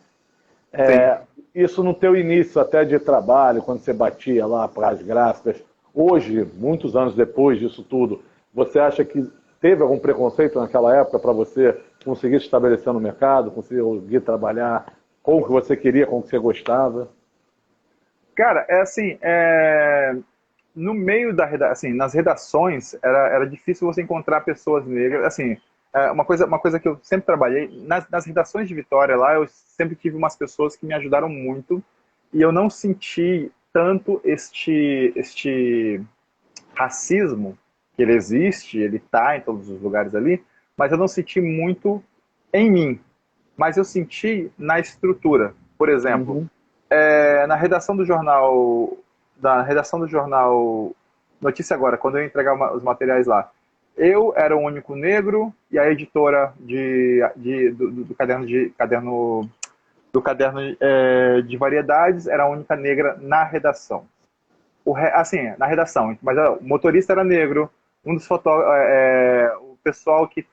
Isso no teu início até de trabalho, quando você batia lá para as gráficas, hoje, muitos anos depois disso tudo, você acha que teve algum preconceito naquela época para você conseguir se estabelecer no mercado, conseguir trabalhar com o que você queria, com o que você gostava? Cara, no meio assim, nas redações era difícil você encontrar pessoas negras, assim, uma coisa que eu sempre trabalhei, nas redações de Vitória lá, eu sempre tive umas pessoas que me ajudaram muito, e eu não senti tanto este racismo, que ele existe, ele tá em todos os lugares ali, mas eu não senti muito em mim, mas eu senti na estrutura. Por exemplo, na redação do jornal, Notícia Agora, quando eu ia entregar os materiais lá, eu era o único negro e a editora do caderno de variedades era a única negra na redação. Assim, na redação, mas o motorista era negro, um dos o pessoal que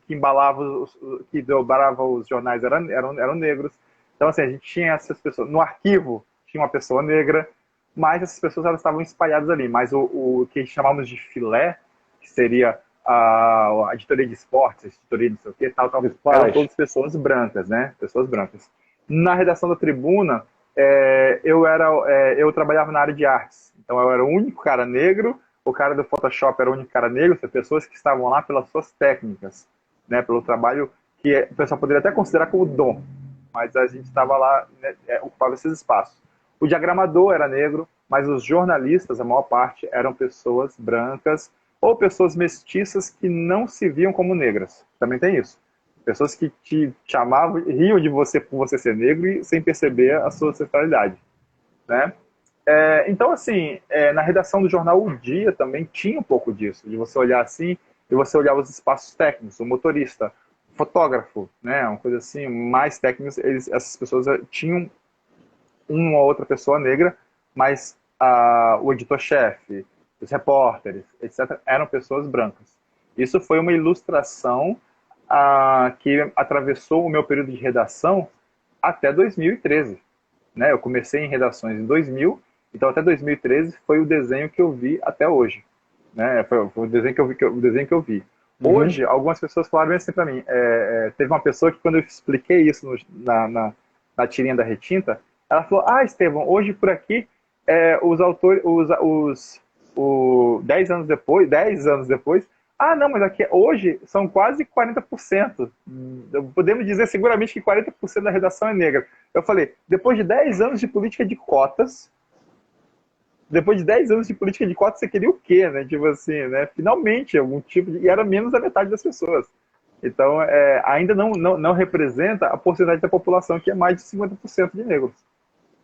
embalava, que dobrava os jornais eram negros. Então, assim, a gente tinha essas pessoas. No arquivo tinha uma pessoa negra, mas essas pessoas elas estavam espalhadas ali. Mas o que chamamos de filé, que seria a editoria de esportes, a editoria de não sei o que, tal, eram todas pessoas brancas, né? Pessoas brancas. Na redação da Tribuna, eu trabalhava na área de artes. Então eu era o único cara negro, o cara do Photoshop era o único cara negro, são pessoas que estavam lá pelas suas técnicas, né? Pelo trabalho que o pessoal poderia até considerar como dom, mas a gente estava lá, né, ocupava esses espaços. O diagramador era negro, mas os jornalistas, a maior parte, eram pessoas brancas ou pessoas mestiças que não se viam como negras. Também tem isso. Pessoas que te chamavam, riam de você por você ser negro e sem perceber a sua ancestralidade, né? Então, assim, na redação do jornal O Dia também tinha um pouco disso, de você olhar assim e você olhar os espaços técnicos, o motorista, o fotógrafo, né? Uma coisa assim, mais técnicos, essas pessoas tinham uma ou outra pessoa negra, mas o editor-chefe, os repórteres, etc., eram pessoas brancas. Isso foi uma ilustração que atravessou o meu período de redação até 2013. Né? Eu comecei em redações em 2000, então até 2013 foi o desenho que eu vi até hoje. Né? Foi o desenho que eu vi. Hoje, algumas pessoas falaram assim para mim. Teve uma pessoa que, quando eu expliquei isso na tirinha da Retinta, ela falou: Estevão, hoje por aqui, os autores, 10 anos depois, não, mas aqui hoje são quase 40%. Podemos dizer seguramente que 40% da redação é negra. Eu falei, depois de 10 anos de política de cotas, você queria o quê, né? Tipo assim, né? Finalmente, algum tipo de... E era menos da metade das pessoas. Então, ainda não representa a porcentagem da população, que é mais de 50% de negros,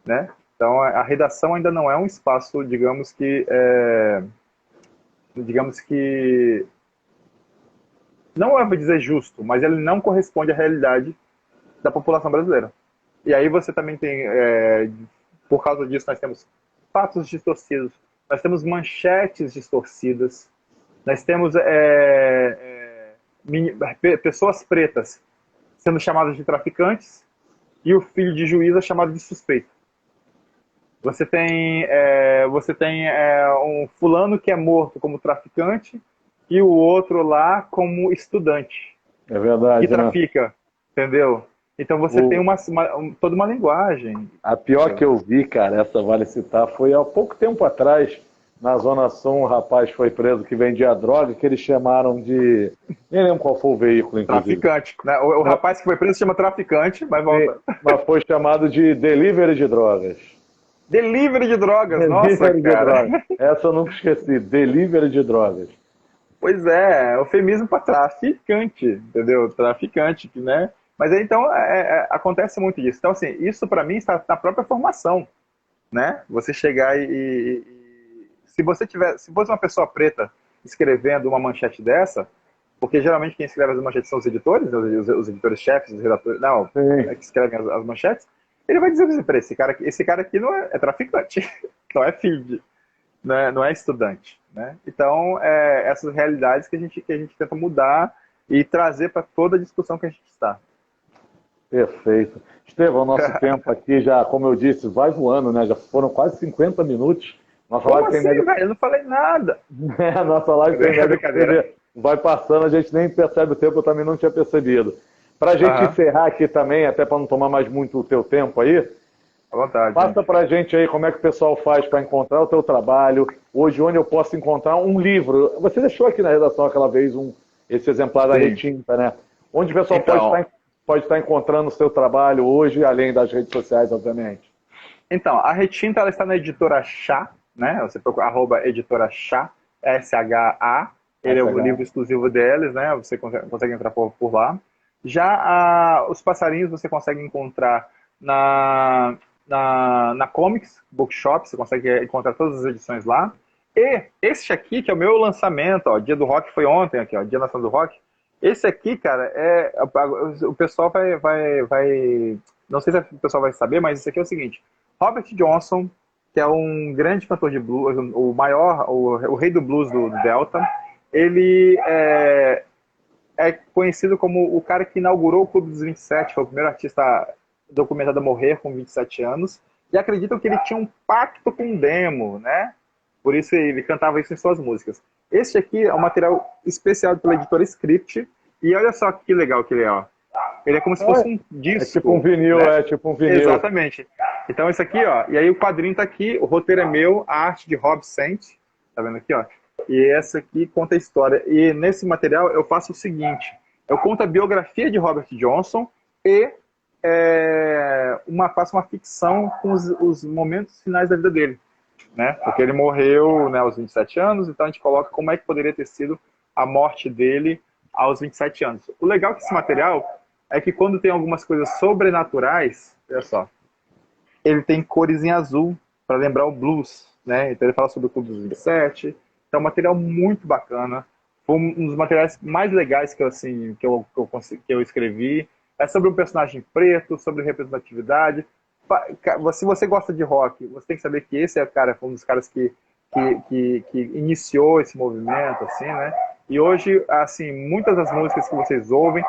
né? Então, a redação ainda não é um espaço, digamos que não é para dizer justo, mas ele não corresponde à realidade da população brasileira. E aí você também tem, por causa disso, nós temos fatos distorcidos, nós temos manchetes distorcidas, nós temos pessoas pretas sendo chamadas de traficantes e o filho de juiz é chamado de suspeito. Você tem um fulano que é morto como traficante e o outro lá como estudante. É verdade. Que trafica, entendeu? Então você tem toda uma linguagem. A pior que eu vi, cara, essa vale citar, foi há pouco tempo atrás, na Zona Sul, um rapaz foi preso que vendia droga, que eles chamaram de... Nem lembro qual foi o veículo, inclusive. Traficante. Né? O rapaz que foi preso se chama traficante, mas volta. Mas foi chamado de delivery de drogas. Delivery de drogas, nossa, cara. De drogas. Essa eu nunca esqueci, delivery de drogas. Pois é, eufemismo para traficante, entendeu? Traficante, né? Mas então acontece muito disso. Então, assim, isso para mim está na própria formação, né? Você chegar se fosse uma pessoa preta escrevendo uma manchete dessa, Porque geralmente quem escreve as manchetes são os editores, os editores-chefes, os redatores, não, que escrevem as manchetes. Ele vai dizer para esse cara aqui não é traficante, não é feed, né? Não é estudante. Né? Então, essas realidades que a gente tenta mudar e trazer para toda a discussão que a gente está. Perfeito. Estevão, nosso tempo aqui já, como eu disse, vai voando, né? Já foram quase 50 minutos. Nossa live assim, velho? Eu não falei nada. A nossa live tem média, vai passando, a gente nem percebe o tempo, eu também não tinha percebido. Para a gente encerrar aqui também, até para não tomar mais muito o teu tempo aí, à vontade, passa para a gente aí como é que o pessoal faz para encontrar o teu trabalho, hoje onde eu posso encontrar um livro. Você deixou aqui na redação aquela vez esse exemplar da Retinta, né? Onde o pessoal pode estar encontrando o seu trabalho hoje, além das redes sociais, obviamente. Então, a Retinta ela está na Editora Chá, né? Você procura @editora Chá, SHA. Ele é o livro exclusivo deles, né? Você consegue entrar por lá. Já os passarinhos você consegue encontrar na Comics Bookshop, você consegue encontrar todas as edições lá. E esse aqui, que é o meu lançamento, ó, Dia do Rock foi ontem, aqui, ó, Dia Nacional do Rock. Esse aqui, cara, o pessoal vai... Não sei se o pessoal vai saber, mas isso aqui é o seguinte. Robert Johnson, que é um grande cantor de blues, o rei do blues do Delta, ele é conhecido como o cara que inaugurou o Clube dos 27, foi o primeiro artista documentado a morrer com 27 anos, e acreditam que ele tinha um pacto com o demo, né? Por isso ele cantava isso em suas músicas. Este aqui é um material especial pela editora Script, e olha só que legal que ele é, ó. Ele é como se fosse um disco. É tipo um vinil, né? Tipo um vinil. Exatamente. Então isso aqui, ó, e aí o quadrinho tá aqui, o roteiro é meu, a arte de Rob Saint, tá vendo aqui, ó? E essa aqui conta a história. E nesse material eu faço o seguinte, eu conto a biografia de Robert Johnson e faço uma ficção com os momentos finais da vida dele, né? Porque ele morreu, né, aos 27 anos, então a gente coloca como é que poderia ter sido a morte dele aos 27 anos. O legal desse material é que quando tem algumas coisas sobrenaturais, olha só, ele tem cores em azul para lembrar o blues, né? Então ele fala sobre o Clube dos 27. Então é um material muito bacana. Foi um dos materiais mais legais que eu escrevi. É sobre um personagem preto, sobre representatividade. Se você gosta de rock, você tem que saber que esse foi um dos caras que iniciou esse movimento, assim, né? E hoje, assim, muitas das músicas que vocês ouvem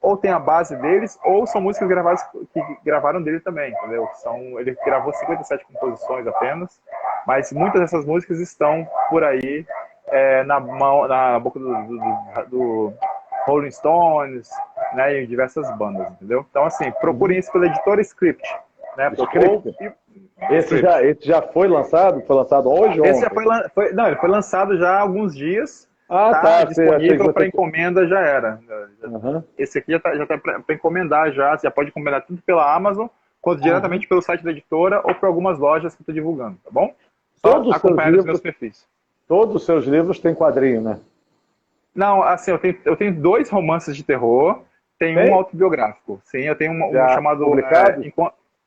ou tem a base deles, ou são músicas que gravaram dele também, entendeu? Ele gravou 57 composições apenas, mas muitas dessas músicas estão por aí na boca do Rolling Stones, né, e diversas bandas, entendeu? Então, assim, procurem isso pela editora Script, né? Esse já foi lançado? Foi lançado hoje ou ontem? Ele foi lançado já há alguns dias. Disponível para encomenda, já era. Esse aqui já tá para encomendar, já pode encomendar tanto pela Amazon, quanto diretamente pelo site da editora ou por algumas lojas que eu estou divulgando, tá bom? Só acompanhar os meus perfis. Todos os seus livros têm quadrinho, né? Não, assim, eu tenho 2 romances de terror, tem um autobiográfico. Sim, eu tenho um chamado...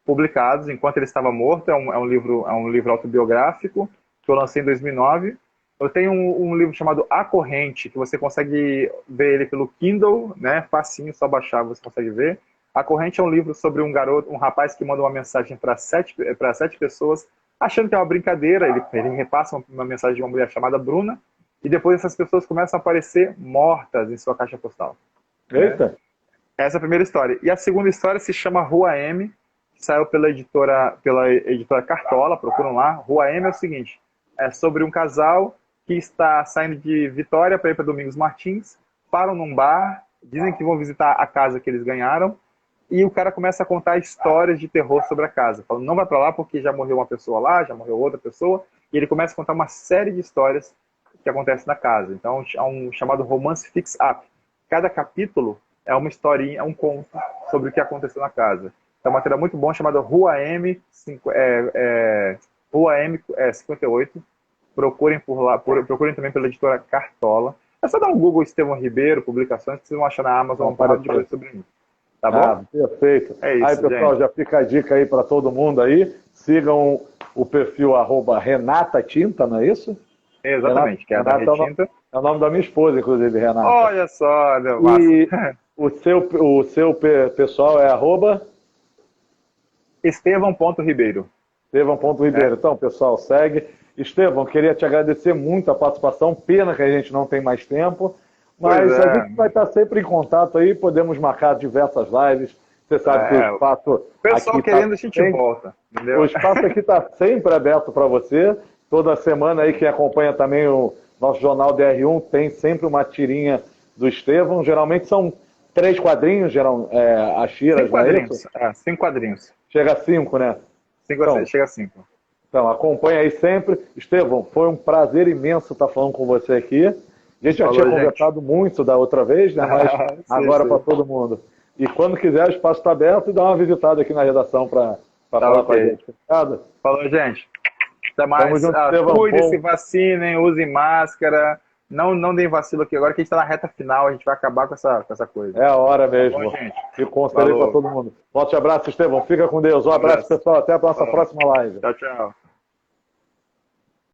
Publicados, Enquanto Ele Estava Morto, é um livro autobiográfico, que eu lancei em 2009. Eu tenho um livro chamado A Corrente, que você consegue ver ele pelo Kindle, né? Facinho, só baixar, você consegue ver. A Corrente é um livro sobre um rapaz que manda uma mensagem para 7 pessoas, achando que é uma brincadeira. Ele repassa uma mensagem de uma mulher chamada Bruna, e depois essas pessoas começam a aparecer mortas em sua caixa postal. Eita! Essa é a primeira história. E a segunda história se chama Rua M, que saiu pela editora Cartola, procuram lá. Rua M é o seguinte, é sobre um casal que está saindo de Vitória para ir para Domingos Martins, param num bar, dizem que vão visitar a casa que eles ganharam, e o cara começa a contar histórias de terror sobre a casa. Falando, não vai para lá porque já morreu uma pessoa lá, já morreu outra pessoa, e ele começa a contar uma série de histórias que acontecem na casa. Então é um chamado romance fix-up. Cada capítulo é uma historinha, é um conto sobre o que aconteceu na casa. É um material muito bom chamado Rua M, Rua M 58. Procurem por lá, procurem também pela editora Cartola. É só dar um Google Estevão Ribeiro, publicações, que vocês vão achar na Amazon um parado de coisa sobre mim. Tá bom? Perfeito. É isso, aí, pessoal, já fica a dica aí para todo mundo aí. Sigam o perfil @Renata Tinta, não é isso? Exatamente, que é a da Retinta. É o nome da minha esposa, inclusive, Renata. Olha só, deu massa. E o seu pessoal é arroba? Estevão.ribeiro. Estevão.ribeiro. Então, pessoal, segue. Estevão, queria te agradecer muito a participação. Pena que a gente não tem mais tempo, mas a gente vai estar sempre em contato aí, podemos marcar diversas lives. Você sabe que o espaço. O pessoal aqui querendo, tá a gente volta. Entendeu? O espaço aqui está sempre aberto para você. Toda semana aí, quem acompanha também o nosso jornal DR1 tem sempre uma tirinha do Estevão. Geralmente são 3 quadrinhos, as tiras, 5 quadrinhos. 5 quadrinhos. Chega a 5, né? Chega a 5. Então, acompanha aí sempre. Estevão, foi um prazer imenso estar falando com você aqui. A gente já tinha conversado muito da outra vez, né? Mas agora para todo mundo. E quando quiser, o espaço está aberto e dá uma visitada aqui na redação para falar com a gente. Obrigado. Falou, gente. Até mais. Cuide-se, vacinem, usem máscara. Não deem vacilo aqui agora que a gente está na reta final, a gente vai acabar com essa coisa. É a hora mesmo. Tá bom, gente? Fico conselho para todo mundo. Forte abraço, Estevão. Fica com Deus. Um abraço, pessoal. Até a nossa próxima live. Tchau, tchau.